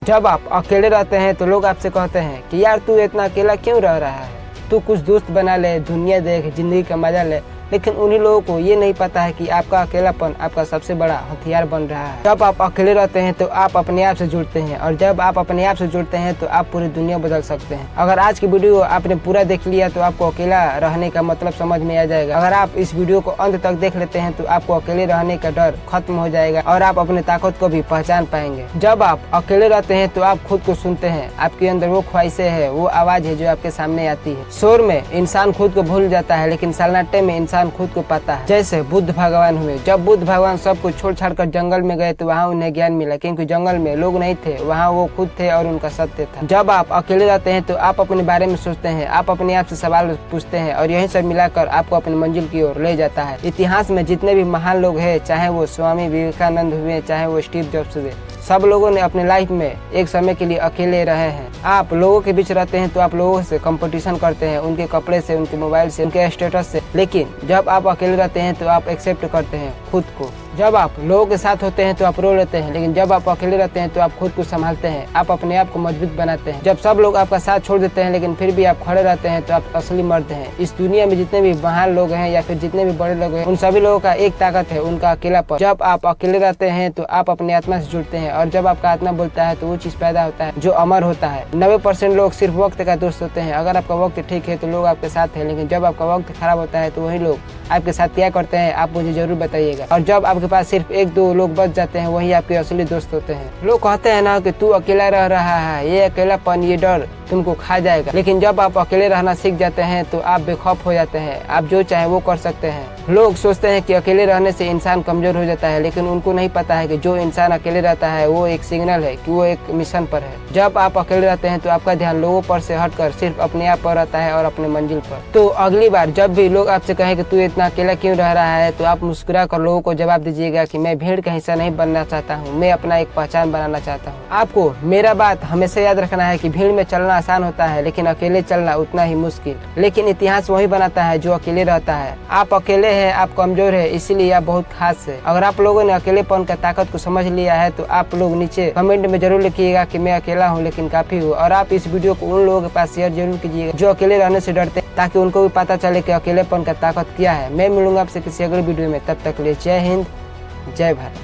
जब आप अकेले रहते हैं तो लोग आपसे कहते हैं कि यार तू इतना अकेला क्यों रह रहा है, तू कुछ दोस्त बना ले, दुनिया देख, जिंदगी का मजा ले। लेकिन उन्हीं लोगों को ये नहीं पता है कि आपका अकेलापन आपका सबसे बड़ा हथियार बन रहा है। जब आप अकेले रहते हैं तो आप अपने आप से जुड़ते हैं, और जब आप अपने आप से जुड़ते हैं तो आप पूरी दुनिया बदल सकते हैं। अगर आज की वीडियो आपने पूरा देख लिया तो आपको अकेला रहने का मतलब समझ में आ जाएगा। अगर आप इस वीडियो को अंत तक देख लेते हैं तो आपको अकेले रहने का डर खत्म हो जाएगा और आप अपने ताकत को भी पहचान पाएंगे। जब आप अकेले रहते हैं तो आप खुद को सुनते हैं, आपके अंदर वो ख्वाहिशें है, वो आवाज है जो आपके सामने आती है। शोर में इंसान खुद को भूल जाता है, लेकिन सन्नाटे में इंसान खुद को पाता है। जैसे बुद्ध भगवान हुए, जब बुद्ध भगवान सब कुछ छोड़ छाड़ कर जंगल में गए तो वहाँ उन्हें ज्ञान मिला, क्योंकि जंगल में लोग नहीं थे, वहाँ वो खुद थे और उनका सत्य था। जब आप अकेले रहते हैं तो आप अपने बारे में सोचते हैं, आप अपने आप से सवाल पूछते हैं, और यही सब मिलाकर आपको अपनी मंजिल की ओर ले जाता है। इतिहास में जितने भी महान लोग हैं, चाहे वो स्वामी विवेकानंद हुए, चाहे वो स्टीव जॉब्स हुए, सब लोगों ने अपने लाइफ में एक समय के लिए अकेले रहे हैं। आप लोगों के बीच रहते हैं तो आप लोगों से कंपटीशन करते हैं, उनके कपड़े से, उनके मोबाइल से, उनके स्टेटस से। लेकिन जब आप अकेले रहते हैं तो आप एक्सेप्ट करते हैं खुद को। जब आप लोगों के साथ होते हैं तो आप रो लेते हैं, लेकिन जब आप अकेले रहते हैं तो आप खुद को संभालते हैं, आप अपने आप को मजबूत बनाते हैं। जब सब लोग आपका साथ छोड़ देते हैं लेकिन फिर भी आप खड़े रहते हैं तो आप असली मर्द हैं। इस दुनिया में जितने भी महान लोग हैं या फिर जितने भी बड़े लोग हैं, उन सभी लोगों का एक ताकत है, उनका अकेलापन। जब आप अकेले रहते हैं तो आप अपने आत्मा से जुड़ते हैं, और जब आपका आत्मा बोलता है तो वो चीज पैदा होता है जो अमर होता है। 90% लोग सिर्फ वक्त का दोस्त होते हैं। अगर आपका वक्त ठीक है तो लोग आपके साथ हैं, लेकिन जब आपका वक्त खराब होता है तो वही लोग आपके साथ क्या करते हैं आप मुझे जरूर बताइएगा। और जब आपके पास सिर्फ एक दो लोग बच जाते हैं, वही आपके असली दोस्त होते हैं। लोग कहते हैं ना कि तू अकेला रह रहा है, ये अकेलापन, ये डर तुमको खा जाएगा। लेकिन जब आप अकेले रहना सीख जाते हैं तो आप बेखौफ हो जाते हैं, आप जो चाहे वो कर सकते हैं। लोग सोचते हैं कि अकेले रहने से इंसान कमजोर हो जाता है, लेकिन उनको नहीं पता है कि जो इंसान अकेले रहता है वो एक सिग्नल है कि वो एक मिशन पर है। जब आप अकेले रहते हैं तो आपका ध्यान लोगों पर से हटकर सिर्फ अपने आप पर रहता है और अपने मंजिल पर। तो अगली बार जब भी लोग आपसे कहें कि तू इतना अकेला क्यों रह रहा है, तो आप मुस्कुरा कर लोगों को जवाब दीजिएगा कि मैं भीड़ का हिस्सा नहीं बनना चाहता हूँ, मैं अपना एक पहचान बनाना चाहता हूँ। आपको मेरा बात हमेशा याद रखना है कि भीड़ में चलना आसान होता है, लेकिन अकेले चलना उतना ही मुश्किल। लेकिन इतिहास वही बनाता है जो अकेले रहता है। आप अकेले हैं, आप कमजोर है, इसीलिए आप बहुत खास है। अगर आप लोगों ने अकेलेपन का ताकत को समझ लिया है तो आप लोग नीचे कमेंट में जरूर लिखिएगा कि मैं अकेला हूँ लेकिन काफी हूँ। और आप इस वीडियो को उन लोगों के पास शेयर जरूर कीजिएगा जो अकेले रहने से डरते हैं, ताकि उनको भी पता चले कि अकेलेपन का ताकत क्या है। मैं मिलूंगा आपसे किसी अगले वीडियो में, तब तक के लिए जय हिंद, जय भारत।